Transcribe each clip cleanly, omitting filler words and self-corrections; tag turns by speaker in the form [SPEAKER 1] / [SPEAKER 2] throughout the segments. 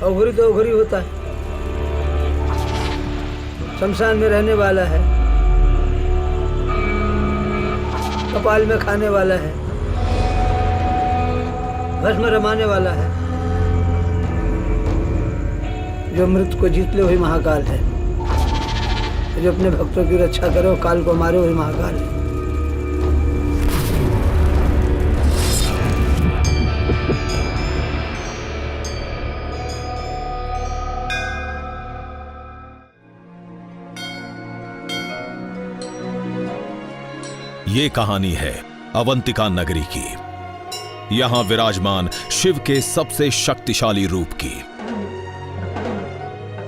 [SPEAKER 1] अघोरी तो अघोरी होता है, शमशान में रहने वाला है, कपाल में खाने वाला है, भस्म रमाने वाला है। जो मृत्यु को जीत ले वही महाकाल है, जो अपने भक्तों की रक्षा करे और काल को मारे वही महाकाल है।
[SPEAKER 2] ये कहानी है अवंतिका नगरी की, यहां विराजमान शिव के सबसे शक्तिशाली रूप की,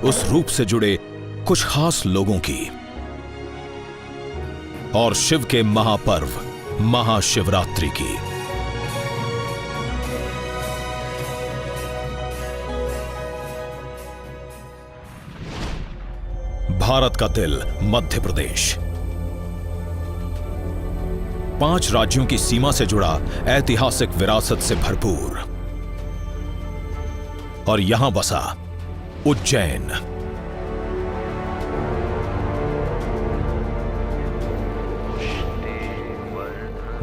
[SPEAKER 2] उस रूप से जुड़े कुछ खास लोगों की, और शिव के महापर्व महाशिवरात्रि की। भारत का दिल मध्य प्रदेश, 5 राज्यों की सीमा से जुड़ा ऐतिहासिक विरासत से भरपूर, और यहां बसा उज्जैन।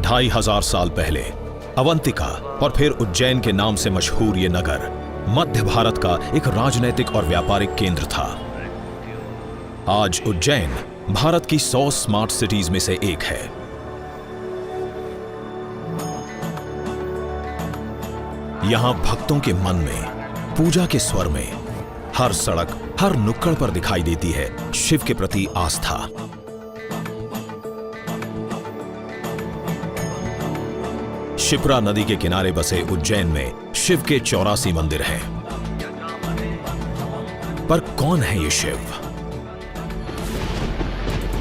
[SPEAKER 2] ढाई हजार साल पहले अवंतिका और फिर उज्जैन के नाम से मशहूर यह नगर मध्य भारत का एक राजनैतिक और व्यापारिक केंद्र था। आज उज्जैन भारत की 100 स्मार्ट सिटीज में से एक है। यहां भक्तों के मन में, पूजा के स्वर में, हर सड़क, हर नुक्कड़ पर दिखाई देती है शिव के प्रति आस्था। शिप्रा नदी के किनारे बसे उज्जैन में शिव के 84 मंदिर हैं। पर कौन है ये शिव?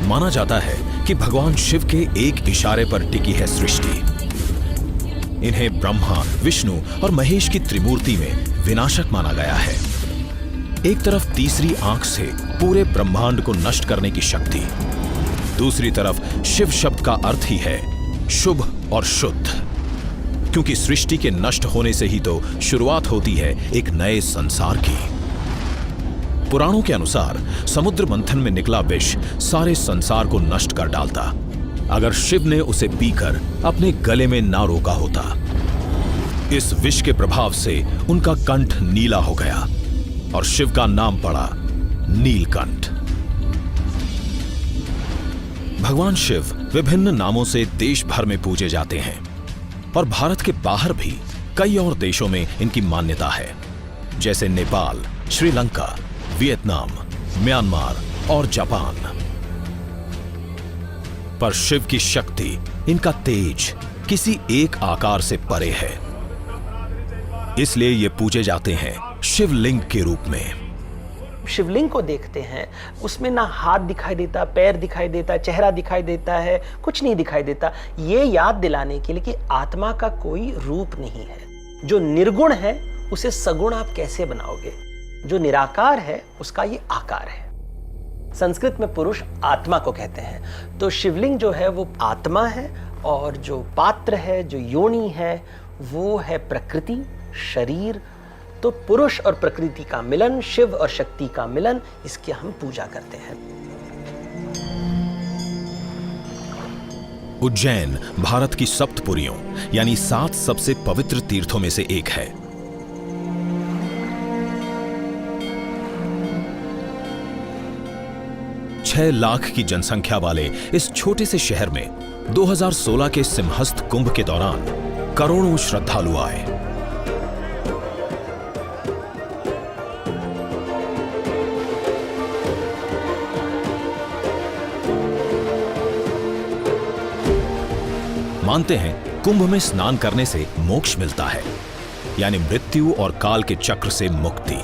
[SPEAKER 2] माना जाता है कि भगवान शिव के एक इशारे पर टिकी है सृष्टि। इन्हें ब्रह्मा, विष्णु और महेश की त्रिमूर्ति में विनाशक माना गया है। एक तरफ तीसरी आंख से पूरे ब्रह्मांड को नष्ट करने की शक्ति, दूसरी तरफ शिव शब्द का अर्थ ही है शुभ और शुद्ध, क्योंकि सृष्टि के नष्ट होने से ही तो शुरुआत होती है एक नए संसार की। पुराणों के अनुसार समुद्र मंथन में निकला विष सारे संसार को नष्ट कर डालता, अगर शिव ने उसे पीकर अपने गले में ना रोका होता। इस विष के प्रभाव से उनका कंठ नीला हो गया और शिव का नाम पड़ा नीलकंठ। भगवान शिव विभिन्न नामों से देश भर में पूजे जाते हैं और भारत के बाहर भी कई और देशों में इनकी मान्यता है, जैसे नेपाल, श्रीलंका, वियतनाम, म्यांमार और जापान। पर शिव की शक्ति, इनका तेज किसी एक आकार से परे है, इसलिए ये पूजे जाते हैं शिवलिंग के रूप में।
[SPEAKER 3] शिवलिंग को देखते हैं, उसमें ना हाथ दिखाई देता, पैर दिखाई देता, चेहरा दिखाई देता है, कुछ नहीं दिखाई देता। ये याद दिलाने के लिए कि आत्मा का कोई रूप नहीं है। जो निर्गुण है उसे सगुण आप कैसे बनाओगे? जो निराकार है उसका ये आकार है। संस्कृत में पुरुष आत्मा को कहते हैं, तो शिवलिंग जो है वो आत्मा है, और जो पात्र है, जो योनि है, वो है प्रकृति, शरीर। तो पुरुष और प्रकृति का मिलन, शिव और शक्ति का मिलन, इसकी हम पूजा करते हैं।
[SPEAKER 2] उज्जैन भारत की सप्तपुरियों यानी 7 सबसे पवित्र तीर्थों में से एक है। छह लाख की जनसंख्या वाले इस छोटे से शहर में 2016 के सिंहस्थ कुंभ के दौरान करोड़ों श्रद्धालु आए। मानते हैं कुंभ में स्नान करने से मोक्ष मिलता है, यानी मृत्यु और काल के चक्र से मुक्ति।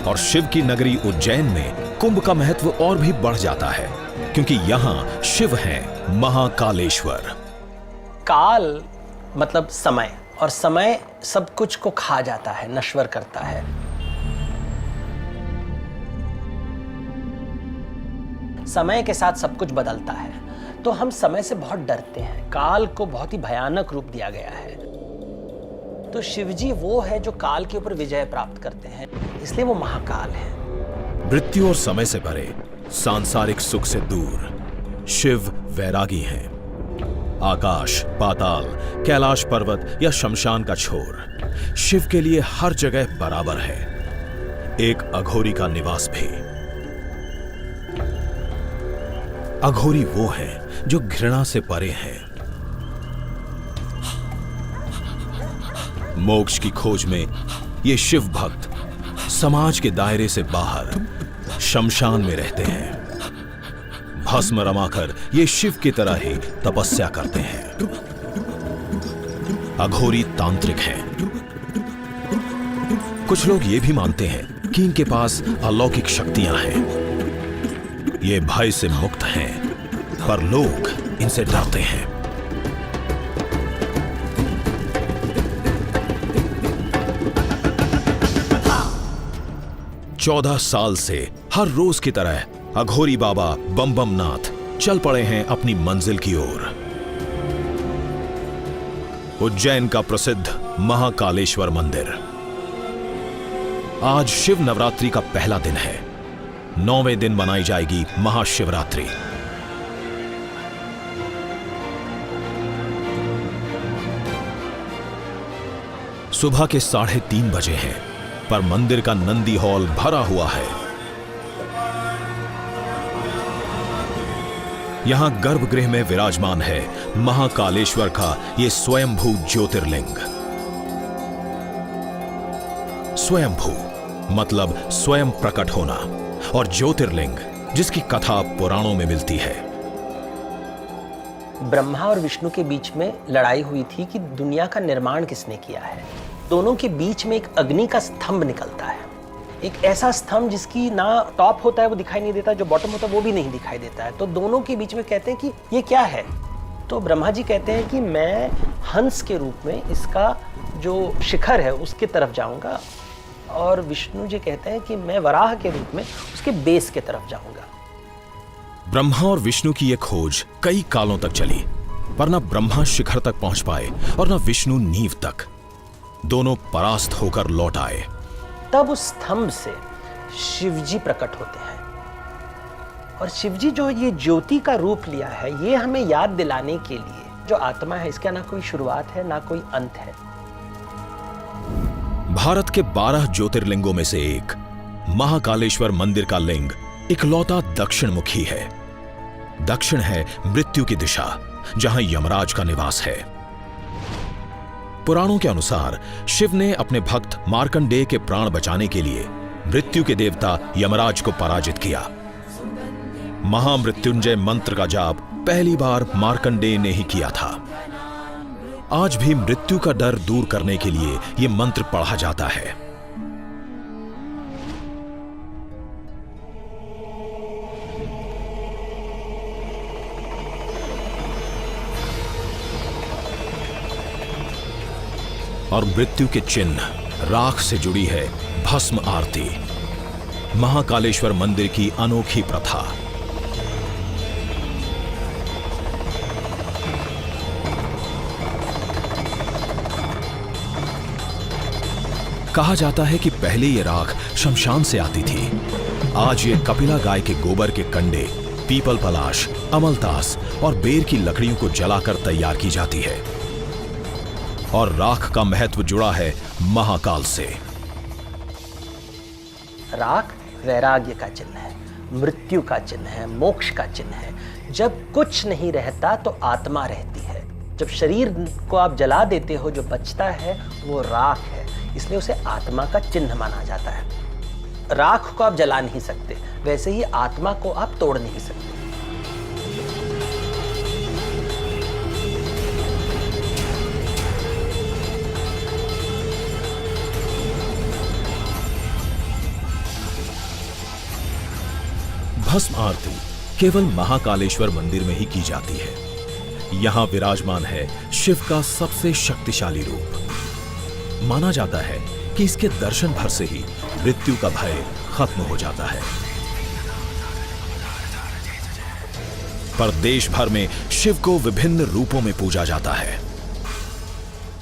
[SPEAKER 2] और शिव की नगरी उज्जैन में कुंभ का महत्व और भी बढ़ जाता है, क्योंकि यहां शिव हैं महाकालेश्वर।
[SPEAKER 3] काल मतलब समय, और समय सब कुछ को खा जाता है, नश्वर करता है। समय के साथ सब कुछ बदलता है, तो हम समय से बहुत डरते हैं। काल को बहुत ही भयानक रूप दिया गया है। तो शिवजी वो है जो काल के ऊपर विजय प्राप्त करते हैं। इसलिए वो महाकाल है।
[SPEAKER 2] मृत्यु और समय से परे, सांसारिक सुख से दूर शिव वैरागी हैं। आकाश, पाताल, कैलाश पर्वत या शमशान का छोर शिव के लिए हर जगह बराबर है। एक अघोरी का निवास भी। अघोरी वो हैं जो घृणा से परे हैं। मोक्ष की खोज में ये शिव भक्त समाज के दायरे से बाहर शमशान में रहते हैं। भस्म रमाकर ये शिव की तरह ही तपस्या करते हैं। अघोरी तांत्रिक हैं। कुछ लोग ये भी मानते हैं कि इनके पास अलौकिक शक्तियां हैं। ये भय से मुक्त हैं, पर लोग इनसे डरते हैं। चौदह साल से हर रोज की तरह अघोरी बाबा बम बम नाथ चल पड़े हैं अपनी मंजिल की ओर। उज्जैन का प्रसिद्ध महाकालेश्वर मंदिर। आज शिव नवरात्रि का पहला दिन है। 9वें दिन मनाई जाएगी महाशिवरात्रि। सुबह के 3:30 बजे हैं, पर मंदिर का नंदी हॉल भरा हुआ है। यहां गर्भगृह में विराजमान है महाकालेश्वर का यह स्वयंभू ज्योतिर्लिंग। स्वयंभू मतलब स्वयं प्रकट होना, और ज्योतिर्लिंग जिसकी कथा पुराणों में मिलती है।
[SPEAKER 3] ब्रह्मा और विष्णु के बीच में लड़ाई हुई थी कि दुनिया का निर्माण किसने किया है। दोनों के बीच में एक अग्नि का स्तंभ निकलता है, एक ऐसा स्तंभ जिसकी ना टॉप होता है वो दिखाई नहीं देता, जो बॉटम होता है वो भी नहीं दिखाई देता है। तो दोनों के बीच में कहते हैं कि ये क्या है। तो ब्रह्मा जी कहते हैं कि मैं हंस के रूप में इसका जो शिखर है उसके तरफ जाऊंगा, और विष्णु जी कहते हैं कि मैं वराह के रूप में उसके बेस के तरफ जाऊंगा।
[SPEAKER 2] ब्रह्मा और विष्णु की यह खोज कई कालों तक चली, पर न ब्रह्मा शिखर तक पहुंच पाए और न विष्णु नींव तक। दोनों परास्त होकर लौट आए।
[SPEAKER 3] तब उस स्तंभ से शिवजी प्रकट होते हैं, और शिवजी जो ये ज्योति का रूप लिया है, ये हमें याद दिलाने के लिए जो आत्मा है इसका ना कोई शुरुआत है ना कोई अंत है।
[SPEAKER 2] भारत के 12 ज्योतिर्लिंगों में से एक महाकालेश्वर मंदिर का लिंग इकलौता दक्षिण मुखी है। दक्षिण है मृत्यु की दिशा, जहां यमराज का निवास है। पुराणों के अनुसार शिव ने अपने भक्त मार्कंडेय के प्राण बचाने के लिए मृत्यु के देवता यमराज को पराजित किया। महामृत्युंजय मंत्र का जाप पहली बार मार्कंडेय ने ही किया था। आज भी मृत्यु का डर दूर करने के लिए यह मंत्र पढ़ा जाता है। और मृत्यु के चिन्ह राख से जुड़ी है भस्म आरती, महाकालेश्वर मंदिर की अनोखी प्रथा। कहा जाता है कि पहले ये राख शमशान से आती थी। आज ये कपिला गाय के गोबर के कंडे, पीपल पलाश, अमलतास और बेर की लकड़ियों को जलाकर तैयार की जाती है। और राख का महत्व जुड़ा है महाकाल से।
[SPEAKER 3] राख वैराग्य का चिन्ह है, मृत्यु का चिन्ह है, मोक्ष का चिन्ह है। जब कुछ नहीं रहता तो आत्मा रहती है। जब शरीर को आप जला देते हो, जो बचता है वो राख है, इसलिए उसे आत्मा का चिन्ह माना जाता है। राख को आप जला नहीं सकते, वैसे ही आत्मा को आप तोड़ नहीं सकते।
[SPEAKER 2] भस्म आरती केवल महाकालेश्वर मंदिर में ही की जाती है। यहां विराजमान है शिव का सबसे शक्तिशाली रूप। माना जाता है कि इसके दर्शन भर से ही मृत्यु का भय खत्म हो जाता है। पर देश भर में शिव को विभिन्न रूपों में पूजा जाता है।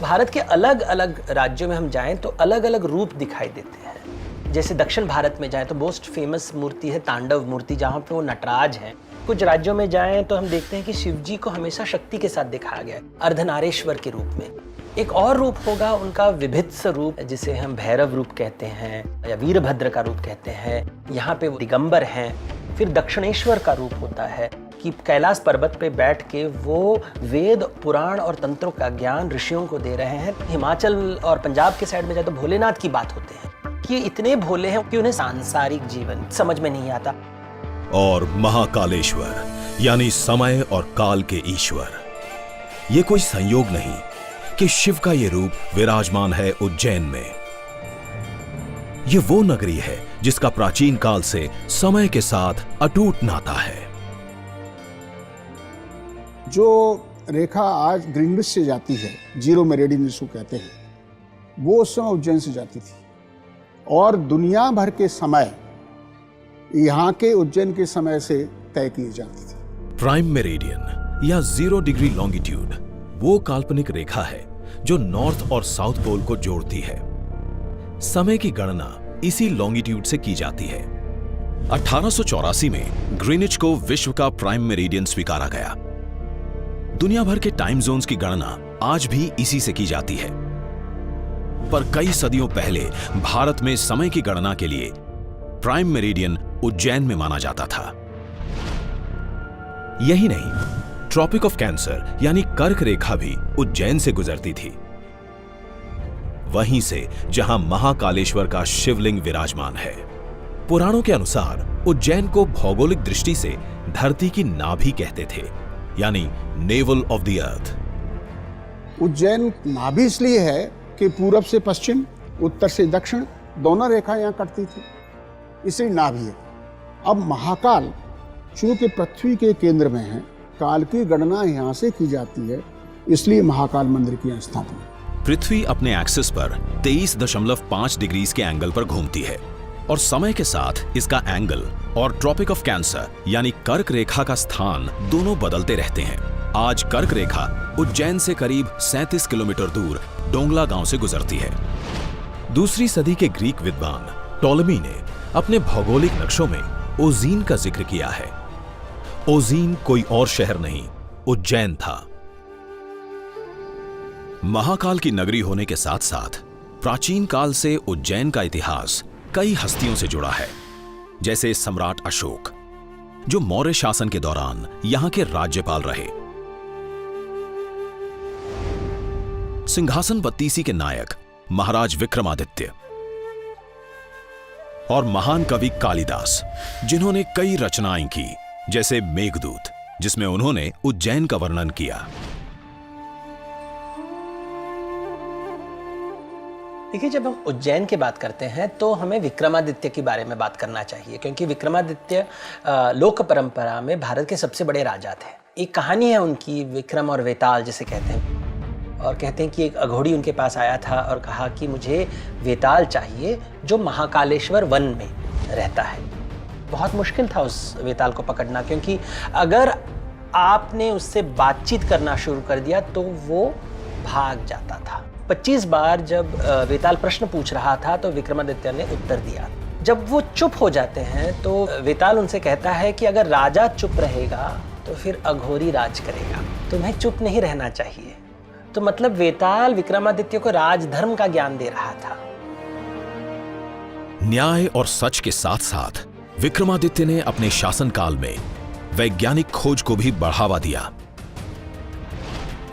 [SPEAKER 3] भारत के अलग अलग राज्यों में हम जाएं तो अलग अलग रूप दिखाई देते हैं। जैसे दक्षिण भारत में जाएं तो मोस्ट फेमस मूर्ति है तांडव मूर्ति, जहाँ पे वो नटराज हैं। कुछ राज्यों में जाएं तो हम देखते हैं कि शिव जी को हमेशा शक्ति के साथ दिखाया गया है, अर्धनारेश्वर के रूप में। एक और रूप होगा उनका विभित्स रूप, जिसे हम भैरव रूप कहते हैं या वीरभद्र का रूप कहते हैं। यहाँ पे वो दिगंबर हैं। फिर दक्षिणेश्वर का रूप होता है कि कैलाश पर्वत पे बैठ के वो वेद, पुराण और तंत्रों का ज्ञान ऋषियों को दे रहे हैं। हिमाचल और पंजाब के साइड में जाए तो भोलेनाथ की बात होते हैं कि इतने भोले हैं कि उन्हें सांसारिक जीवन समझ में नहीं आता।
[SPEAKER 2] और महाकालेश्वर यानी समय और काल के ईश्वर, ये कोई संयोग नहीं कि शिव का ये रूप विराजमान है उज्जैन में। ये वो नगरी है जिसका प्राचीन काल से समय के साथ अटूट नाता है।
[SPEAKER 4] जो रेखा आज ग्रीनविच से जाती है, जीरो मेरिडियन जिसको कहते हैं, वो उस समय उज्जैन से जाती थी। और दुनिया भर के समय यहाँ के उज्जैन के समय से तय किए जाते थे।
[SPEAKER 2] प्राइम मेरिडियन या 0 डिग्री लॉन्गिट्यूड वो काल्पनिक रेखा है जो नॉर्थ और साउथ पोल को जोड़ती है। समय की गणना इसी लॉन्गिट्यूड से की जाती है। 1884 में ग्रीनिच को विश्व का प्राइम मेरिडियन स्वीकारा गया। दुनिया भर के टाइम जोन्स की गणना आज भी इसी से की जाती है। पर कई सदियों पहले भारत में समय की गणना के लिए प्राइम मेरिडियन उज्जैन में माना जाता था। यही नहीं, ट्रॉपिक ऑफ कैंसर यानी कर्क रेखा भी उज्जैन से गुजरती थी, वहीं से जहां महाकालेश्वर का शिवलिंग विराजमान है। पुराणों के अनुसार उज्जैन को भौगोलिक दृष्टि से धरती की नाभि कहते थे, यानी naval of the earth.
[SPEAKER 4] Ujjain नाभि इसलिए है कि पूरब से पश्चिम, उत्तर से दक्षिण दोनों रेखाएं यहाँ कटती थी, इसलिए नाभि है। अब महाकाल चूंकि पृथ्वी के केंद्र में है, काल की गणना यहाँ से की जाती है, इसलिए महाकाल मंदिर की स्थापना।
[SPEAKER 2] पृथ्वी अपने एक्सिस पर 23.5 डिग्रीज के एंगल पर घूमती है और समय के साथ इसका एंगल और ट्रॉपिक ऑफ कैंसर यानी कर्क रेखा का स्थान दोनों बदलते रहते हैं। आज कर्क रेखा उज्जैन से करीब 37 किलोमीटर दूर डोंगला गांव से गुजरती है। दूसरी सदी के ग्रीक विद्वान टॉलेमी ने अपने भौगोलिक नक्शों में ओजीन का जिक्र किया है। ओजीन कोई और शहर नहीं, उज्जैन था। महाकाल की नगरी होने के साथ साथ प्राचीन काल से उज्जैन का इतिहास कई हस्तियों से जुड़ा है, जैसे सम्राट अशोक, जो मौर्य शासन के दौरान यहां के राज्यपाल रहे, सिंहासन बत्तीसी के नायक महाराज विक्रमादित्य और महान कवि कालिदास, जिन्होंने कई रचनाएं की, जैसे मेघदूत, जिसमें उन्होंने उज्जैन का वर्णन किया।
[SPEAKER 3] देखिए, जब हम उज्जैन की बात करते हैं तो हमें विक्रमादित्य के बारे में बात करना चाहिए, क्योंकि विक्रमादित्य लोक परंपरा में भारत के सबसे बड़े राजा थे। एक कहानी है उनकी, विक्रम और वेताल जिसे कहते हैं, और कहते हैं कि एक अघोड़ी उनके पास आया था और कहा कि मुझे वेताल चाहिए जो महाकालेश्वर वन में रहता है। बहुत मुश्किल था उस वेताल को पकड़ना, क्योंकि अगर आपने उससे बातचीत करना शुरू कर दिया तो वो भाग जाता था। 25 बार जब वेताल प्रश्न पूछ रहा था तो विक्रमादित्य ने उत्तर दिया। जब वो चुप हो जाते हैं तो वेताल उनसे कहता है कि अगर राजा चुप रहेगा तो फिर अघोरी राज करेगा, तुम्हें चुप नहीं रहना चाहिए। तो मतलब वेताल विक्रमादित्य को राजधर्म का ज्ञान दे रहा था।
[SPEAKER 2] न्याय और सच के साथ साथ विक्रमादित्य ने अपने शासनकाल में वैज्ञानिक खोज को भी बढ़ावा दिया।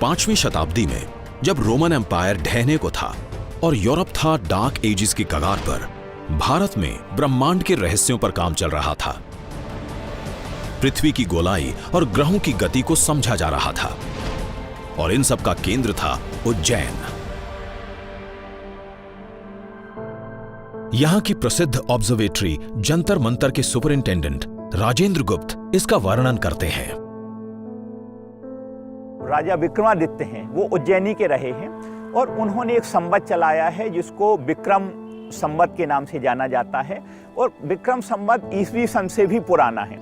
[SPEAKER 2] 5वीं शताब्दी में जब रोमन एम्पायर ढहने को था और यूरोप था डार्क एजेस की कगार पर, भारत में ब्रह्मांड के रहस्यों पर काम चल रहा था। पृथ्वी की गोलाई और ग्रहों की गति को समझा जा रहा था, और इन सब का केंद्र था उज्जैन। यहां की प्रसिद्ध ऑब्जर्वेटरी जंतर मंतर के सुपरिंटेंडेंट राजेंद्र गुप्त इसका वर्णन करते हैं।
[SPEAKER 5] राजा विक्रमादित्य हैं, वो उज्जैनी के रहे हैं और उन्होंने एक संवत चलाया है जिसको विक्रम संवत के नाम से जाना जाता है, और विक्रम संवत ईसवी सन से भी पुराना है।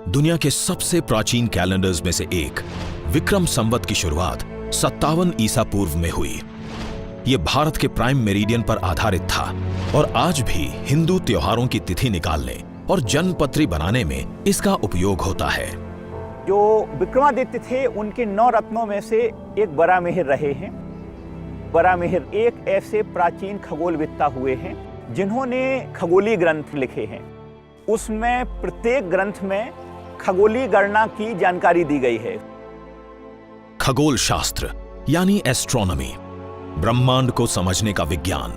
[SPEAKER 2] दुनिया के सबसे प्राचीन कैलेंडर्स में से एक विक्रम संवत की शुरुआत 57 ईसा पूर्व में हुई। ये भारत के प्राइम मेरिडियन पर आधारित था और आज भी हिंदू त्योहारों की तिथि निकालने और जन्मपत्री बनाने में इसका उपयोग होता है।
[SPEAKER 5] जो विक्रमादित्य थे उनके 9 रत्नों में से एक बरामिहिर रहे हैं। बरामिहिर एक ऐसे प्राचीन खगोलवेत्ता हुए हैं जिन्होंने खगोलीय ग्रंथ लिखे हैं। उसमें प्रत्येक ग्रंथ में खगोलीय गणना की जानकारी दी गई है।
[SPEAKER 2] खगोल शास्त्र यानी एस्ट्रोनॉमी, ब्रह्मांड को समझने का विज्ञान।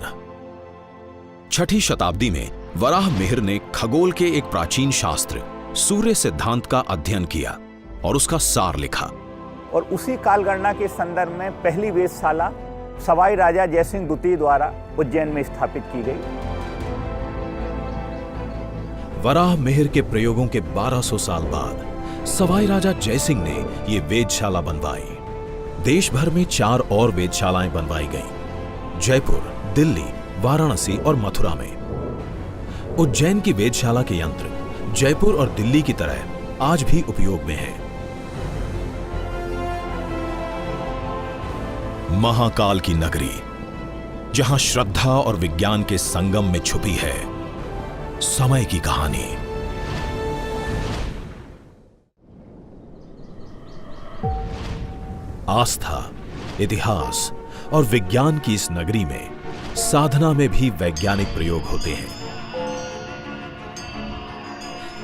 [SPEAKER 2] 6ठी शताब्दी में वराहमिहिर ने खगोल के एक प्राचीन शास्त्र सूर्य सिद्धांत का अध्ययन किया और उसका सार लिखा।
[SPEAKER 5] और उसी कालगणना के संदर्भ में पहली वेधशाला सवाई राजा जयसिंह द्वितीय द्वारा उज्जैन में स्थापित की गई।
[SPEAKER 2] वराहमिहिर के प्रयोगों के 1200 साल बाद सवाई राजा जयसिंह ने ये वेधशाला बनवाई। देश भर में 4 और वेधशालाएं बनवाई गईं, जयपुर, दिल्ली, वाराणसी और मथुरा में। उज्जैन की वेधशाला के यंत्र जयपुर और दिल्ली की तरह आज भी उपयोग में हैं। महाकाल की नगरी, जहां श्रद्धा और विज्ञान के संगम में छुपी है समय की कहानी। आस्था, इतिहास और विज्ञान की इस नगरी में साधना में भी वैज्ञानिक प्रयोग होते हैं।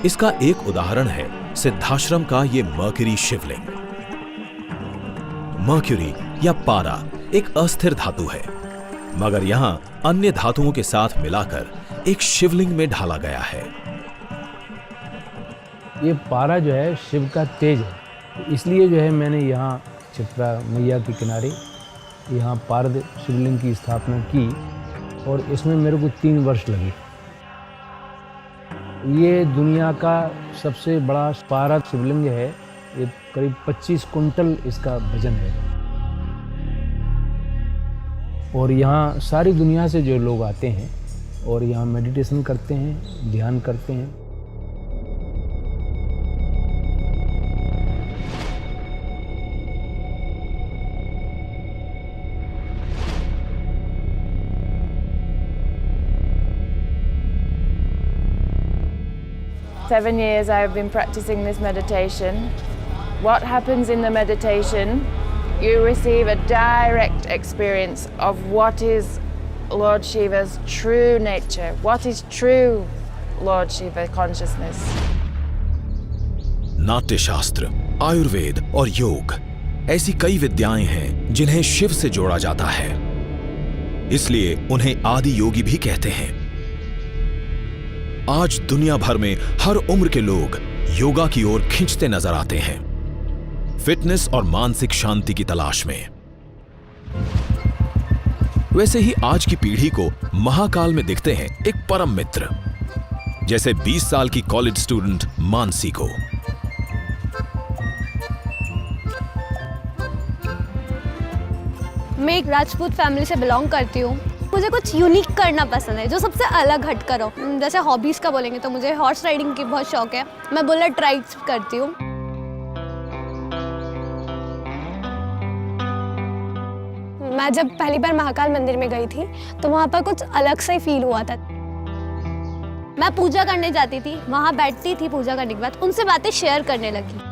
[SPEAKER 2] इसका एक उदाहरण है सिद्धाश्रम का ये मर्क्यूरी शिवलिंग। मर्क्यूरी या पारा एक अस्थिर धातु है, मगर यहां अन्य धातुओं के साथ मिलाकर एक शिवलिंग में ढाला गया है।
[SPEAKER 6] ये पारा जो है शिव का तेज है, इसलिए जो है मैंने यहाँ चित्रा मैया के किनारे यहाँ पारद शिवलिंग की स्थापना की और इसमें मेरे को 3 वर्ष लगे। ये दुनिया का सबसे बड़ा पारद शिवलिंग है। ये करीब 25 कुंटल इसका वजन है और यहाँ सारी दुनिया से जो लोग आते हैं और यहाँ मेडिटेशन करते हैं, ध्यान करते हैं।
[SPEAKER 7] Seven years I have been practicing this meditation. What happens in the meditation? You receive a direct experience of what is Lord Shiva's true nature. What is true Lord Shiva consciousness?
[SPEAKER 2] नाट्य शास्त्र, आयुर्वेद और योग ऐसी कई विद्याएं हैं जिन्हें शिव से जोड़ा जाता है, इसलिए उन्हें आदि योगी भी कहते हैं। आज दुनिया भर में हर उम्र के लोग योगा की ओर खींचते नजर आते हैं, फिटनेस और मानसिक शांति की तलाश में। वैसे ही आज की पीढ़ी को महाकाल में दिखते हैं एक परम मित्र, जैसे 20 साल की कॉलेज स्टूडेंट मानसी को।
[SPEAKER 8] मैं एक राजपूत फैमिली से बिलोंग करती हूँ। मुझे कुछ यूनिक करना पसंद है, जो सबसे अलग हट कर हो। जैसे हॉबीज़ का बोलेंगे तो मुझे हॉर्स राइडिंग की बहुत शौक है। मैं बुलेट राइड्स करती हूँ। मैं जब पहली बार महाकाल मंदिर में गई थी तो वहाँ पर कुछ अलग सा ही फील हुआ था। मैं पूजा करने जाती थी, वहाँ बैठती थी, पूजा करने के बाद उनसे बातें शेयर करने लगी।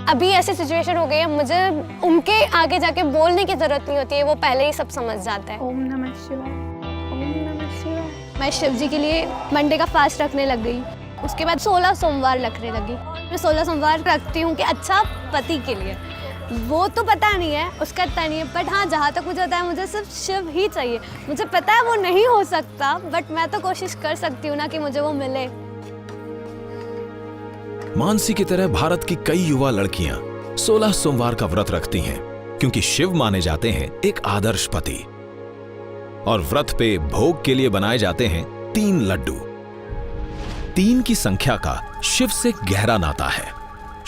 [SPEAKER 8] अभी ऐसी सिचुएशन हो गई है, मुझे उनके आगे जाके बोलने की जरूरत नहीं होती है, वो पहले ही सब समझ जाता है। ओम नमः शिवाय, ओम नमः शिवाय। मैं शिव जी के लिए मंडे का फास्ट रखने लग गई। उसके बाद 16 सोमवार रखने लगी। मैं 16 सोमवार रखती हूँ कि अच्छा पति के लिए। वो तो पता नहीं है, उसका इतना नहीं है, बट हाँ जहाँ तक मुझे पता है मुझे सिर्फ शिव ही चाहिए। मुझे पता है वो नहीं हो सकता, बट मैं तो कोशिश कर सकती हूँ ना कि मुझे वो मिले।
[SPEAKER 2] मानसी की तरह भारत की कई युवा लड़कियां 16 सोमवार का व्रत रखती हैं, क्योंकि शिव माने जाते हैं एक आदर्श पति। और व्रत पे भोग के लिए बनाए जाते हैं 3 लड्डू। 3 की संख्या का शिव से गहरा नाता है।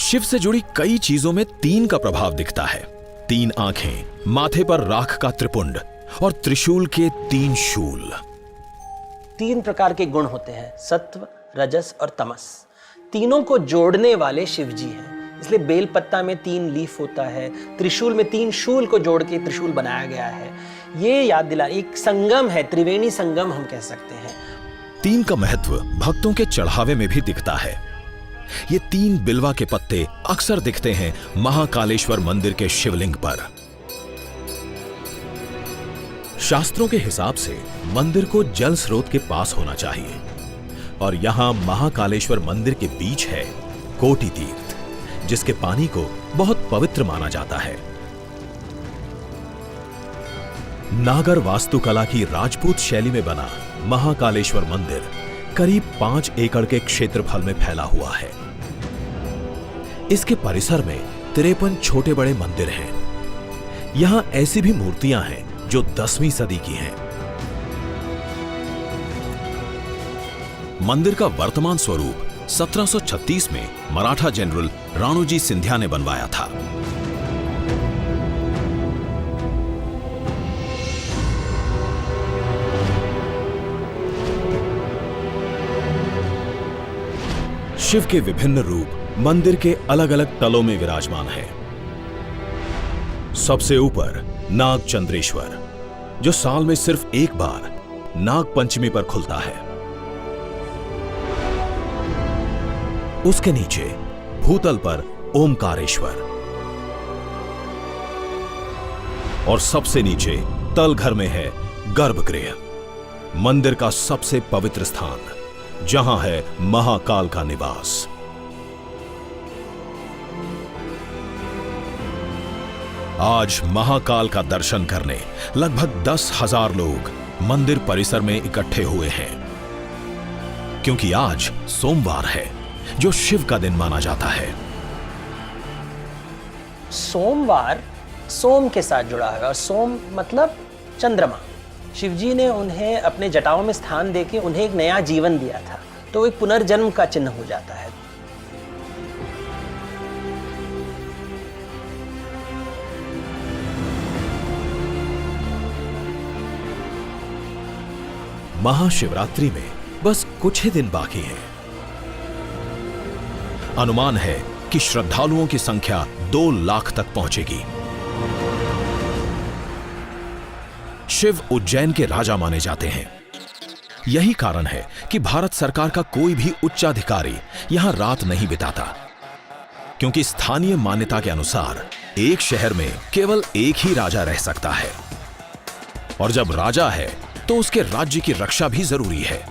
[SPEAKER 2] शिव से जुड़ी कई चीजों में 3 का प्रभाव दिखता है। 3 आंखें, माथे पर राख का त्रिपुंड और त्रिशूल के 3 शूल।
[SPEAKER 3] 3 प्रकार के गुण होते हैं, सत्व, रजस और तमस। तीनों को जोड़ने वाले शिव जी हैं, इसलिए बेलपत्ता में 3 लीफ होता है। त्रिशूल में 3 शूल को जोड़ के त्रिशूल बनाया गया है। ये याद दिला, एक संगम है, त्रिवेणी संगम हम कह सकते हैं।
[SPEAKER 2] 3 का महत्व भक्तों के चढ़ावे में भी दिखता है। ये 3 बिल्वा के पत्ते अक्सर दिखते हैं महाकालेश्वर मंदिर के शिवलिंग पर। शास्त्रों के हिसाब से मंदिर को जल स्रोत के पास होना चाहिए और यहां महाकालेश्वर मंदिर के बीच है कोटि तीर्थ, जिसके पानी को बहुत पवित्र माना जाता है। नागर वास्तुकला की राजपूत शैली में बना महाकालेश्वर मंदिर करीब 5 एकड़ के क्षेत्रफल में फैला हुआ है। इसके परिसर में 53 छोटे बड़े मंदिर हैं। यहां ऐसी भी मूर्तियां हैं जो 10वीं सदी की हैं। मंदिर का वर्तमान स्वरूप 1736 में मराठा जनरल राणोजी सिंधिया ने बनवाया था। शिव के विभिन्न रूप मंदिर के अलग अलग तलों में विराजमान हैं। सबसे ऊपर नाग चंद्रेश्वर, जो साल में सिर्फ एक बार नाग पंचमी पर खुलता है। उसके नीचे भूतल पर ओमकारेश्वर और सबसे नीचे तलघर में है गर्भगृह, मंदिर का सबसे पवित्र स्थान, जहां है महाकाल का निवास। आज महाकाल का दर्शन करने लगभग 10,000 लोग मंदिर परिसर में इकट्ठे हुए हैं, क्योंकि आज सोमवार है, जो शिव का दिन माना जाता है।
[SPEAKER 3] सोमवार सोम के साथ जुड़ा है और सोम मतलब चंद्रमा। शिवजी ने उन्हें अपने जटाओं में स्थान देके उन्हें एक नया जीवन दिया था, तो एक पुनर्जन्म का चिन्ह हो जाता है।
[SPEAKER 2] महाशिवरात्रि में बस कुछ ही दिन बाकी हैं। अनुमान है कि श्रद्धालुओं की संख्या 2 लाख तक पहुंचेगी। शिव उज्जैन के राजा माने जाते हैं। यही कारण है कि भारत सरकार का कोई भी उच्चाधिकारी यहां रात नहीं बिताता, क्योंकि स्थानीय मान्यता के अनुसार एक शहर में केवल एक ही राजा रह सकता है, और जब राजा है तो उसके राज्य की रक्षा भी जरूरी है।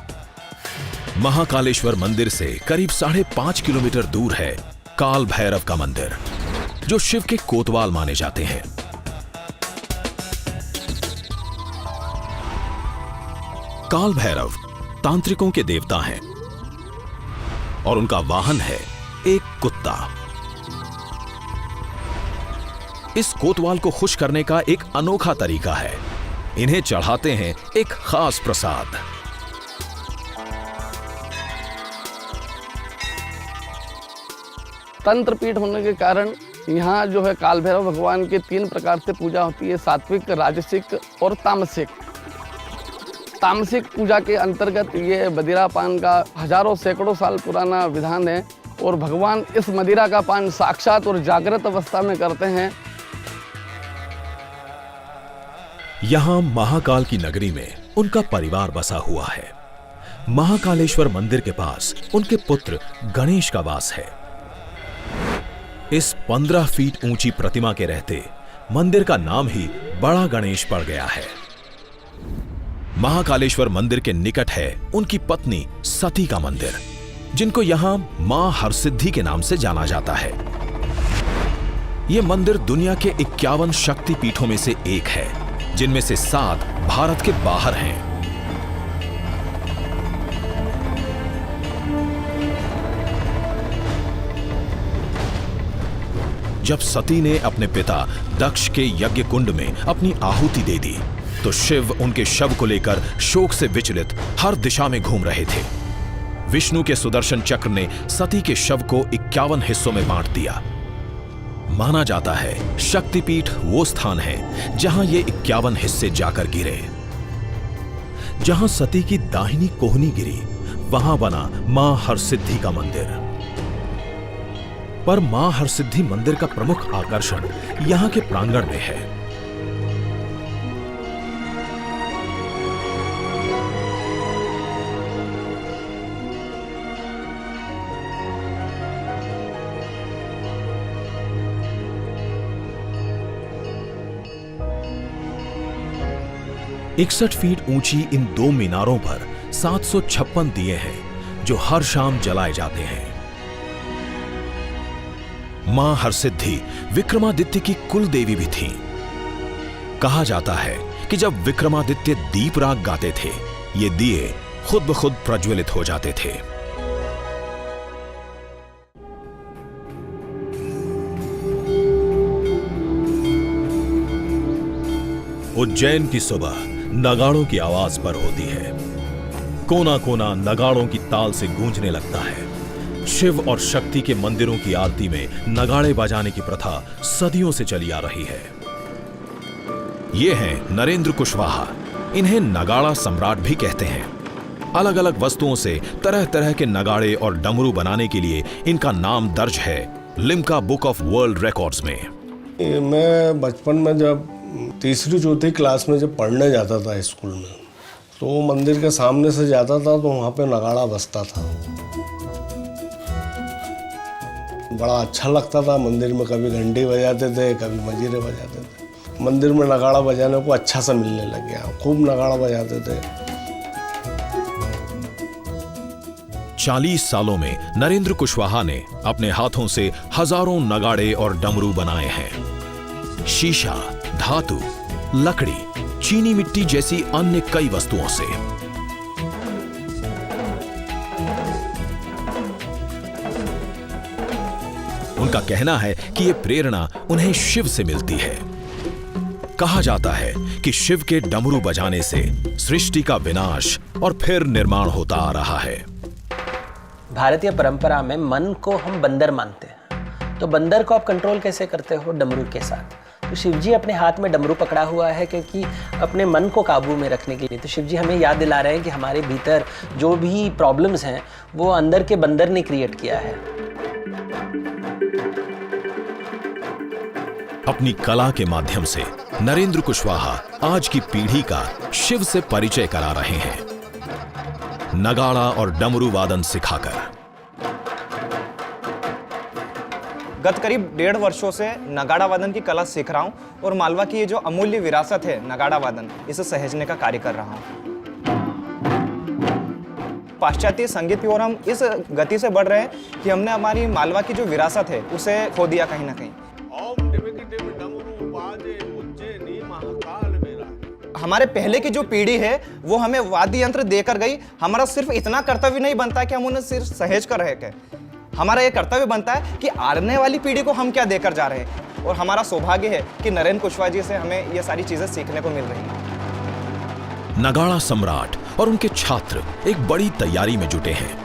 [SPEAKER 2] महाकालेश्वर मंदिर से करीब 5.5 किलोमीटर दूर है काल भैरव का मंदिर, जो शिव के कोतवाल माने जाते हैं। काल भैरव तांत्रिकों के देवता हैं और उनका वाहन है एक कुत्ता। इस कोतवाल को खुश करने का एक अनोखा तरीका है, इन्हें चढ़ाते हैं एक खास प्रसाद।
[SPEAKER 9] तंत्र पीठ होने के कारण यहाँ जो है काल भैरव भगवान की 3 प्रकार से पूजा होती है, सात्विक, राजसिक और तामसिक। तामसिक पूजा के अंतर्गत ये मदिरा पान का हजारों सैकड़ों साल पुराना विधान है, और भगवान इस मदिरा का पान साक्षात और जागृत अवस्था में करते हैं।
[SPEAKER 2] यहां महाकाल की नगरी में उनका परिवार बसा हुआ है। महाकालेश्वर मंदिर के पास उनके पुत्र गणेश का वास है। इस 15 फीट ऊंची प्रतिमा के रहते मंदिर का नाम ही बड़ा गणेश पड़ गया है। महाकालेश्वर मंदिर के निकट है उनकी पत्नी सती का मंदिर, जिनको यहां मां हरसिद्धि के नाम से जाना जाता है। यह मंदिर दुनिया के 51 शक्ति पीठों में से एक है, जिनमें से 7 भारत के बाहर हैं। जब सती ने अपने पिता दक्ष के यज्ञ कुंड में अपनी आहुति दे दी, तो शिव उनके शव को लेकर शोक से विचलित हर दिशा में घूम रहे थे। विष्णु के सुदर्शन चक्र ने सती के शव को 51 हिस्सों में बांट दिया। माना जाता है शक्तिपीठ वो स्थान है जहां ये 51 हिस्से जाकर गिरे। जहां सती की दाहिनी कोहनी गिरी, वहां बना मां हरसिद्धि का मंदिर। पर मां हरसिद्धि मंदिर का प्रमुख आकर्षण यहां के प्रांगण में है। 61 फीट ऊंची इन 2 मीनारों पर 756 दिए हैं जो हर शाम जलाए जाते हैं। मां हरसिद्धि विक्रमादित्य की कुल देवी भी थीं। कहा जाता है कि जब विक्रमादित्य दीप राग गाते थे, ये दिए खुद ब खुद प्रज्वलित हो जाते थे। उज्जैन की सुबह नगाड़ों की आवाज पर होती है। कोना कोना नगाड़ों की ताल से गूंजने लगता है। शिव और शक्ति के मंदिरों की आरती में नगाड़े बजाने की प्रथा सदियों से चली आ रही है। ये हैं नरेंद्र कुशवाहा। इन्हें नगाड़ा सम्राट भी कहते हैं। अलग अलग वस्तुओं से तरह तरह के नगाड़े और डमरू बनाने के लिए इनका नाम दर्ज है Limca book of world records में।
[SPEAKER 10] मैं बचपन में जब तीसरी चौथी क्लास में जब पढ़ने जाता था स्कूल में, तो मंदिर के सामने से जाता था तो वहाँ पे नगाड़ा बजता था। बड़ा अच्छा लगता था। मंदिर में कभी घंटी बजाते थे, कभी मंजीरे बजाते थे। मंदिर में नगाड़ा बजाने को अच्छा सा मिलने लग गया। खूब नगाड़ा बजाते थे।
[SPEAKER 2] 40 सालों में नरेंद्र कुशवाहा ने अपने हाथों से हजारों नगाड़े और डमरू बनाए हैं। शीशा, धातु, लकड़ी, चीनी मिट्टी जैसी अन्य कई वस्तुओं से। उनका कहना है कि यह प्रेरणा उन्हें शिव से मिलती है। कहा जाता है कि शिव के डमरू बजाने से सृष्टि का विनाश और फिर निर्माण होता आ रहा है।
[SPEAKER 3] भारतीय परंपरा में मन को हम बंदर मानते हैं, तो बंदर को आप कंट्रोल कैसे करते हो? डमरू के साथ। तो शिव जी अपने हाथ में डमरू पकड़ा हुआ है क्योंकि अपने मन को काबू में रखने के लिए। तो शिव जी हमें याद दिला रहे हैं कि हमारे भीतर जो भी प्रॉब्लम्स हैं वो अंदर के बंदर ने क्रिएट किया है।
[SPEAKER 2] अपनी कला के माध्यम से नरेंद्र कुशवाहा आज की पीढ़ी का शिव से परिचय करा रहे हैं, नगाड़ा और डमरू वादन सिखाकर।
[SPEAKER 11] गत करीब 1.5 वर्षों से नगाड़ा वादन की कला सीख रहा हूं और मालवा की ये जो अमूल्य विरासत है नगाड़ा वादन, इसे सहेजने का कार्य कर रहा हूं। पाश्चात्य संगीत की ओर हम इस गति से बढ़ रहे हैं कि हमने हमारी मालवा की जो विरासत है उसे खो दिया कहीं ना कहीं। हमारे पहले की जो पीढ़ी है वो हमें वाद्य यंत्र देकर गई। हमारा सिर्फ इतना कर्तव्य नहीं बनता है कि हम उन्हें सिर्फ सहेज कर रहे हैं। हमारा ये कर्तव्य बनता है कि आने वाली पीढ़ी को हम क्या देकर जा रहे हैं। और हमारा सौभाग्य है कि नरेंद्र कुशवाहा जी से हमें ये सारी चीजें सीखने को मिल रही हैं।
[SPEAKER 2] नगाड़ा सम्राट और उनके छात्र एक बड़ी तैयारी में जुटे हैं।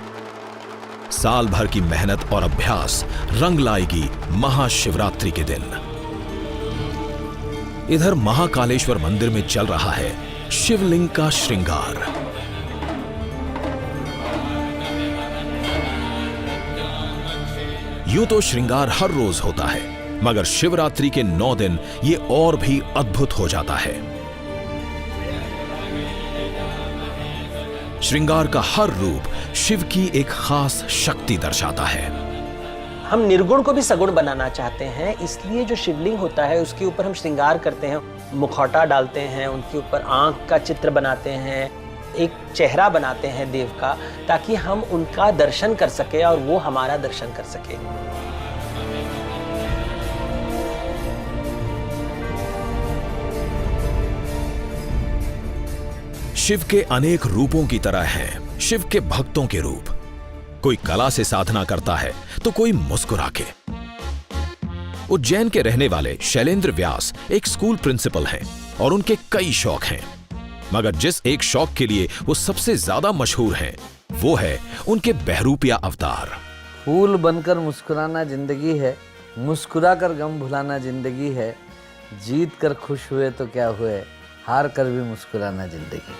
[SPEAKER 2] साल भर की मेहनत और अभ्यास रंग लाएगी महाशिवरात्रि के दिन। इधर महाकालेश्वर मंदिर में चल रहा है शिवलिंग का श्रृंगार। यूं तो श्रृंगार हर रोज होता है, मगर शिवरात्रि के 9 दिन ये और भी अद्भुत हो जाता है। श्रृंगार का हर रूप शिव की एक खास शक्ति दर्शाता है।
[SPEAKER 3] हम निर्गुण को भी सगुण बनाना चाहते हैं, इसलिए जो शिवलिंग होता है उसके ऊपर हम श्रृंगार करते हैं, मुखौटा डालते हैं, उनके ऊपर आंख का चित्र बनाते हैं, एक चेहरा बनाते हैं देव का, ताकि हम उनका दर्शन कर सके और वो हमारा दर्शन कर सके।
[SPEAKER 2] शिव के अनेक रूपों की तरह हैं शिव के भक्तों के रूप। कोई कला से साधना करता है तो कोई मुस्कुरा के। उज्जैन के रहने वाले शैलेंद्र व्यास एक स्कूल प्रिंसिपल हैं और उनके कई शौक हैं, मगर जिस एक शौक के लिए वो सबसे ज्यादा मशहूर हैं वो है उनके बहरूपिया अवतार।
[SPEAKER 12] फूल बनकर मुस्कुराना जिंदगी है, मुस्कुरा कर गम भुलाना जिंदगी है, जीत कर खुश हुए तो क्या हुए, हार कर भी मुस्कुराना जिंदगी।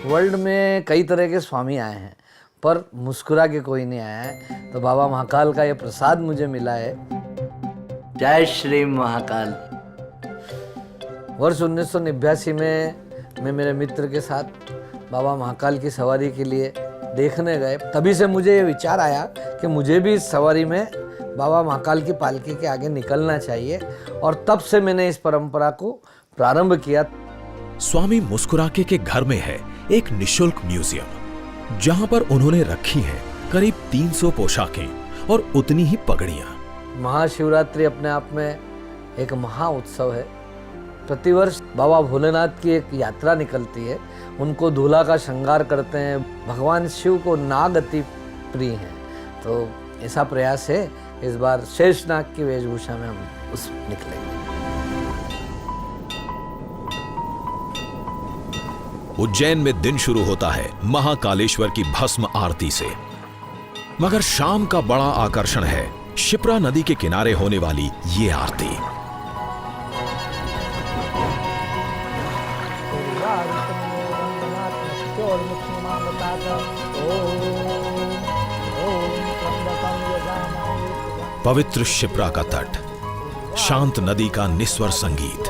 [SPEAKER 12] वर्ल्ड में कई तरह के स्वामी आए हैं पर मुस्कुरा के कोई नहीं आया है, तो बाबा महाकाल का ये प्रसाद मुझे मिला है। जय श्री महाकाल। वर्ष 1989 में मैं मेरे मित्र के साथ बाबा महाकाल की सवारी के लिए देखने गए। तभी से मुझे ये विचार आया कि मुझे भी इस सवारी में बाबा महाकाल की पालकी के आगे निकलना चाहिए, और तब से मैंने इस परंपरा को प्रारंभ किया।
[SPEAKER 2] स्वामी मुस्कुराके के घर में है एक निशुल्क म्यूजियम, जहां पर उन्होंने रखी है करीब 300 पोशाकें और उतनी ही पगड़ियां।
[SPEAKER 12] महाशिवरात्रि अपने आप में एक महा उत्सव है। प्रतिवर्ष बाबा भोलेनाथ की एक यात्रा निकलती है, उनको दूल्हा का श्रृंगार करते हैं। भगवान शिव को नाग अति प्रिय हैं, तो ऐसा प्रयास है इस बार शेषनाग की वेशभूषा में हम उस निकलेंगे।
[SPEAKER 2] उज्जैन में दिन शुरू होता है महाकालेश्वर की भस्म आरती से, मगर शाम का बड़ा आकर्षण है शिप्रा नदी के किनारे होने वाली ये आरती। पवित्र शिप्रा का तट, शांत नदी का निस्वर संगीत,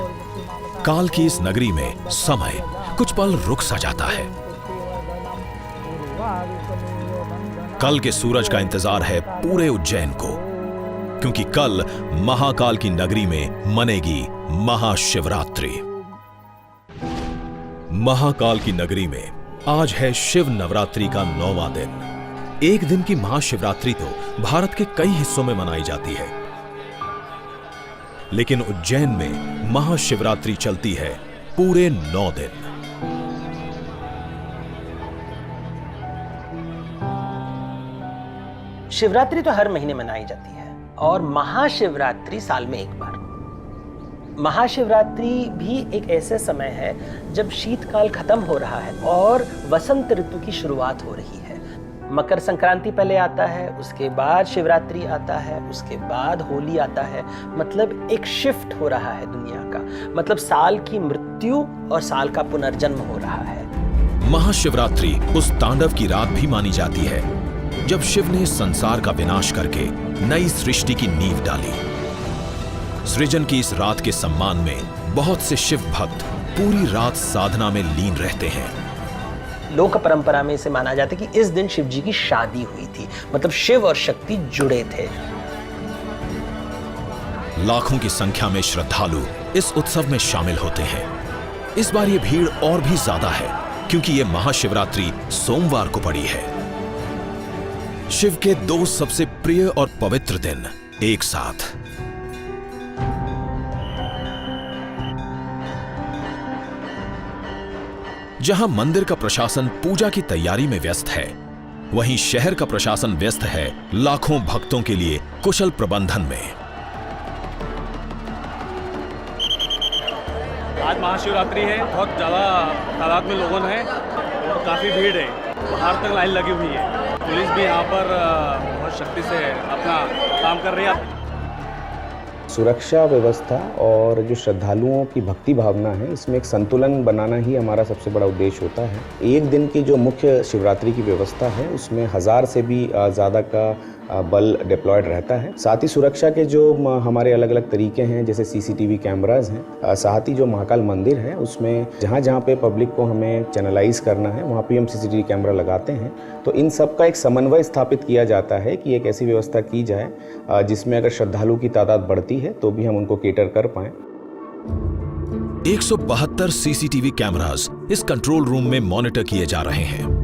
[SPEAKER 2] काल की इस नगरी में समय कुछ पल रुक सा जाता है। कल के सूरज का इंतजार है पूरे उज्जैन को, क्योंकि कल महाकाल की नगरी में मनेगी महाशिवरात्रि। महाकाल की नगरी में आज है शिव नवरात्रि का 9वां दिन। एक दिन की महाशिवरात्रि तो भारत के कई हिस्सों में मनाई जाती है, लेकिन उज्जैन में महाशिवरात्रि चलती है पूरे 9 दिन।
[SPEAKER 3] शिवरात्रि तो हर महीने मनाई जाती है और महाशिवरात्रि साल में एक बार। महाशिवरात्रि भी एक ऐसे समय है जब शीतकाल खत्म हो रहा है और वसंत ऋतु की शुरुआत हो रही है। मकर संक्रांति पहले आता है, उसके बाद शिवरात्रि आता है, उसके बाद होली आता है। मतलब एक शिफ्ट हो रहा है दुनिया का, मतलब साल की मृत्यु और साल का पुनर्जन्म हो रहा है।
[SPEAKER 2] महाशिवरात्रि उस तांडव की रात भी मानी जाती है जब शिव ने संसार का विनाश करके नई सृष्टि की नींव डाली। सृजन की इस रात के सम्मान में बहुत से शिव भक्त पूरी रात साधना में लीन रहते हैं।
[SPEAKER 3] लोक परंपरा में इसे माना जाता है कि इस दिन शिव जी की शादी हुई थी, मतलब शिव और शक्ति जुड़े थे।
[SPEAKER 2] लाखों की संख्या में श्रद्धालु इस उत्सव में शामिल होते हैं। इस बार ये भीड़ और भी ज्यादा है क्योंकि ये महाशिवरात्रि सोमवार को पड़ी है। शिव के 2 सबसे प्रिय और पवित्र दिन एक साथ। जहां मंदिर का प्रशासन पूजा की तैयारी में व्यस्त है, वहीं शहर का प्रशासन व्यस्त है लाखों भक्तों के लिए कुशल प्रबंधन में।
[SPEAKER 13] आज महाशिवरात्रि है, बहुत ज्यादा तादाद में लोगों हैं और काफी भीड़ है, बाहर तक लाइन लगी हुई है। पुलिस भी यहाँ पर बहुत शक्ति से अपना काम कर रही है।
[SPEAKER 14] सुरक्षा व्यवस्था और जो श्रद्धालुओं की भक्ति भावना है, इसमें एक संतुलन बनाना ही हमारा सबसे बड़ा उद्देश्य होता है। एक दिन की जो मुख्य शिवरात्रि की व्यवस्था है, उसमें 1000 से भी ज़्यादा का बल डिप्लॉयड रहता है। साथ ही सुरक्षा के जो हमारे अलग अलग तरीके हैं, जैसे सीसीटीवी कैमरास हैं, साथ ही जो महाकाल मंदिर है उसमें जहाँ जहाँ पे पब्लिक को हमें चैनलाइज करना है वहाँ पे हम सीसीटीवी कैमरा लगाते हैं। तो इन सब का एक समन्वय स्थापित किया जाता है कि एक ऐसी व्यवस्था की जाए जिसमें अगर श्रद्धालु की तादाद बढ़ती है तो भी हम उनको केटर कर पाएं।
[SPEAKER 2] 172 सीसीटीवी कैमरास इस कंट्रोल रूम में मॉनिटर किए जा रहे हैं।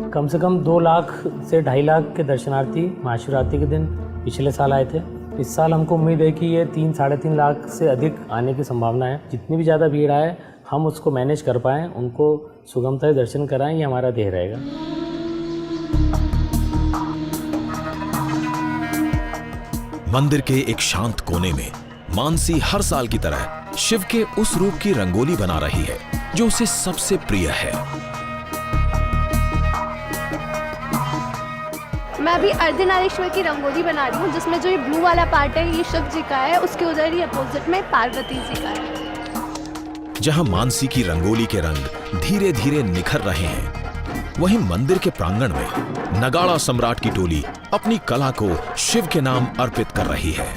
[SPEAKER 15] कम से कम 2 लाख से 2.5 लाख के दर्शनार्थी महाशिवरात्रि के दिन पिछले साल आए थे। इस साल हमको उम्मीद है कि ये 3-3.5 लाख से अधिक आने की संभावना है। जितनी भी ज़्यादा भीड़ आए हम उसको मैनेज कर पाएँ, उनको सुगमता से दर्शन कराएं, ये हमारा ध्येय रहेगा।
[SPEAKER 2] मंदिर के एक शांत कोने में मानसी हर साल की तरह शिव के उस रूप की रंगोली बना रही है जो उसे सबसे प्रिय है।
[SPEAKER 8] मैं अभी अर्धनारीश्वर की रंगोली बना रही हूँ, जिसमें जो ये ब्लू वाला पार्ट है ये शिव जी का है, उसके उधर ही अपोजिट में पार्वती जी का है।
[SPEAKER 2] जहां मानसी की रंगोली के रंग धीरे धीरे निखर रहे हैं, वहीं मंदिर के प्रांगण में नगाड़ा सम्राट की टोली अपनी कला को शिव के नाम अर्पित कर रही है।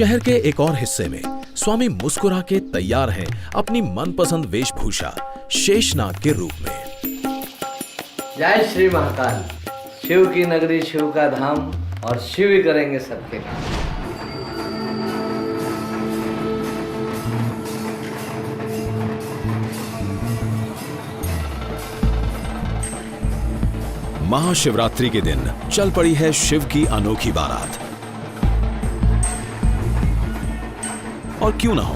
[SPEAKER 2] शहर के एक और हिस्से में स्वामी मुस्कुरा के तैयार हैं अपनी मनपसंद वेशभूषा शेषनाग के रूप में।
[SPEAKER 12] जय श्री महाकाल। शिव की नगरी, शिव का धाम, और शिव ही करेंगे सबके काम।
[SPEAKER 2] महाशिवरात्रि के दिन चल पड़ी है शिव की अनोखी बारात। और क्यों ना हो,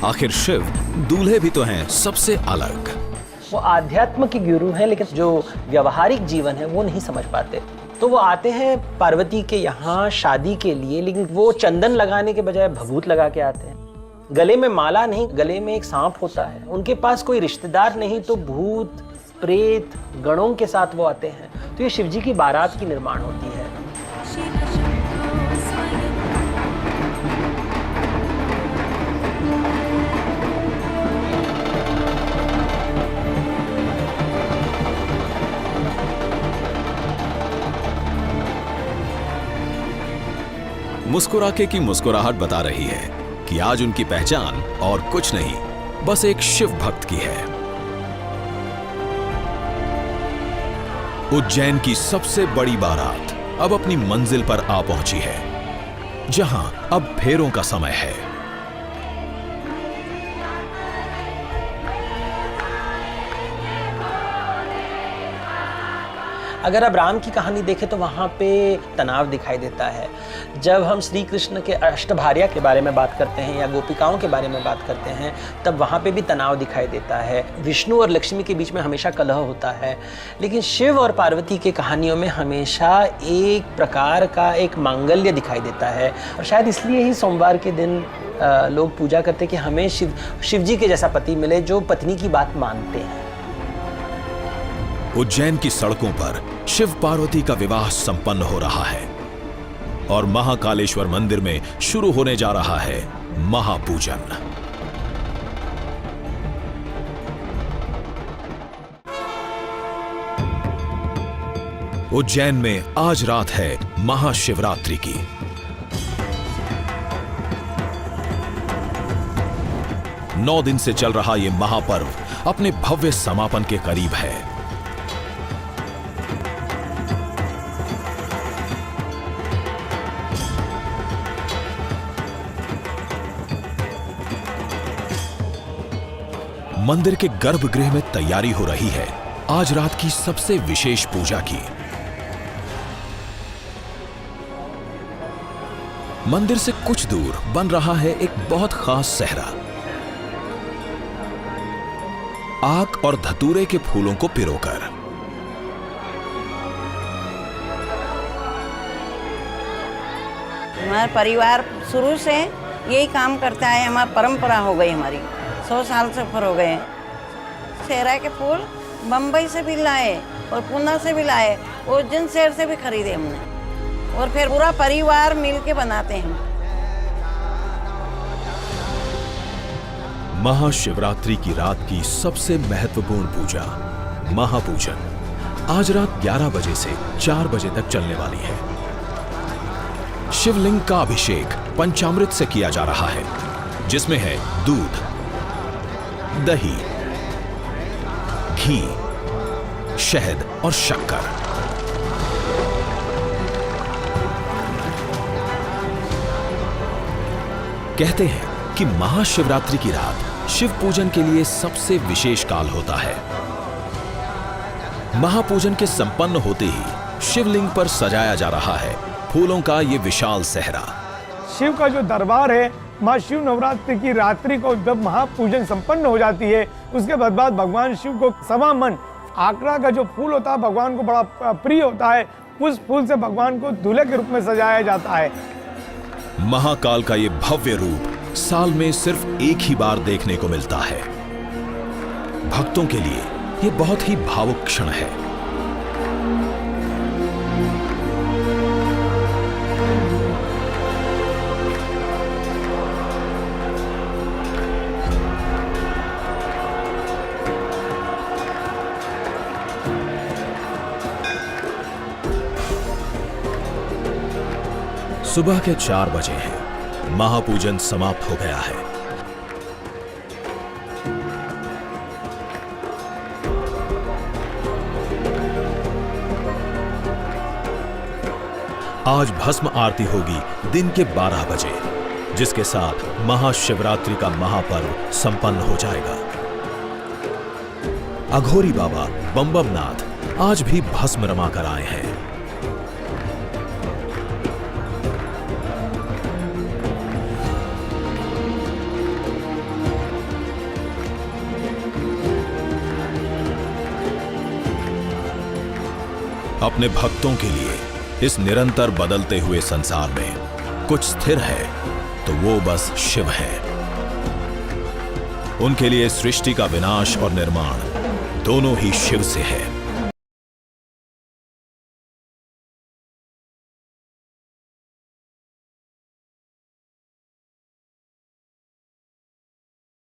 [SPEAKER 2] आखिर शिव दूल्हे भी तो हैं सबसे अलग।
[SPEAKER 3] वो आध्यात्म के गुरु हैं, लेकिन जो व्यवहारिक जीवन है वो नहीं समझ पाते। तो वो आते हैं पार्वती के यहाँ शादी के लिए, लेकिन वो चंदन लगाने के बजाय भभूत लगा के आते हैं। गले में माला नहीं, गले में एक सांप होता है। उनके पास कोई रिश्तेदार नहीं, तो भूत प्रेत गणों के साथ वो आते हैं। तो ये शिवजी की बारात की निर्माण होती है।
[SPEAKER 2] मुस्कुराके की मुस्कुराहट बता रही है कि आज उनकी पहचान और कुछ नहीं, बस एक शिव भक्त की है। उज्जैन की सबसे बड़ी बारात अब अपनी मंजिल पर आ पहुंची है, जहां अब फेरों का समय है।
[SPEAKER 3] अगर आप राम की कहानी देखें तो वहाँ पे तनाव दिखाई देता है। जब हम श्री कृष्ण के अष्टभार्या के बारे में बात करते हैं या गोपिकाओं के बारे में बात करते हैं, तब वहाँ पे भी तनाव दिखाई देता है। विष्णु और लक्ष्मी के बीच में हमेशा कलह होता है, लेकिन शिव और पार्वती के कहानियों में हमेशा एक प्रकार का एक मांगल्य दिखाई देता है। और शायद इसलिए ही सोमवार के दिन लोग पूजा करते हैं कि हमें शिव जी के जैसा पति मिले जो पत्नी की बात मानते हैं।
[SPEAKER 2] उज्जैन की सड़कों पर शिव पार्वती का विवाह संपन्न हो रहा है और महाकालेश्वर मंदिर में शुरू होने जा रहा है महापूजन। उज्जैन में आज रात है महाशिवरात्रि की। नौ दिन से चल रहा यह महापर्व अपने भव्य समापन के करीब है। मंदिर के गर्भगृह में तैयारी हो रही है आज रात की सबसे विशेष पूजा की। मंदिर से कुछ दूर बन रहा है एक बहुत खास सेहरा। आक और धतूरे के फूलों को पिरोकर।
[SPEAKER 16] हमारा परिवार शुरू से यही काम करता है, हमारी परंपरा हो गई, हमारी 100 साल से ऊपर हो गए। सेहरा के फूल बम्बई से भी लाए और पूना से भी लाए, उज्जैन शहर से भी खरीदे हमने, और फिर पूरा परिवार मिल के बनाते हैं।
[SPEAKER 2] महाशिवरात्रि की रात की सबसे महत्वपूर्ण पूजा महापूजन आज रात 11 बजे से 4 बजे तक चलने वाली है। शिवलिंग का अभिषेक पंचामृत से किया जा रहा है, जिसमें है दूध, दही, घी, शहद और शक्कर। कहते हैं कि महाशिवरात्रि की रात शिव पूजन के लिए सबसे विशेष काल होता है। महापूजन के संपन्न होते ही शिवलिंग पर सजाया जा रहा है फूलों का ये विशाल सेहरा।
[SPEAKER 17] शिव का जो दरबार है, माँ शिव नवरात्रि की रात्रि को जब महापूजन संपन्न हो जाती है, उसके बाद भगवान शिव को सवा मन आकरा का जो फूल होता है भगवान को बड़ा प्रिय होता है, उस फूल से भगवान को दूल्हे के रूप में सजाया जाता है।
[SPEAKER 2] महाकाल का ये भव्य रूप साल में सिर्फ एक ही बार देखने को मिलता है। भक्तों के लिए ये बहुत ही भावुक क्षण है। सुबह के 4 बजे हैं। महापूजन समाप्त हो गया है। आज भस्म आरती होगी दिन के 12 बजे, जिसके साथ महाशिवरात्रि का महापर्व संपन्न हो जाएगा। अघोरी बाबा बम नाथ आज भी भस्म रमा कर आए हैं। अपने भक्तों के लिए इस निरंतर बदलते हुए संसार में कुछ स्थिर है तो वो बस शिव है। उनके लिए सृष्टि का विनाश और निर्माण दोनों ही शिव से है।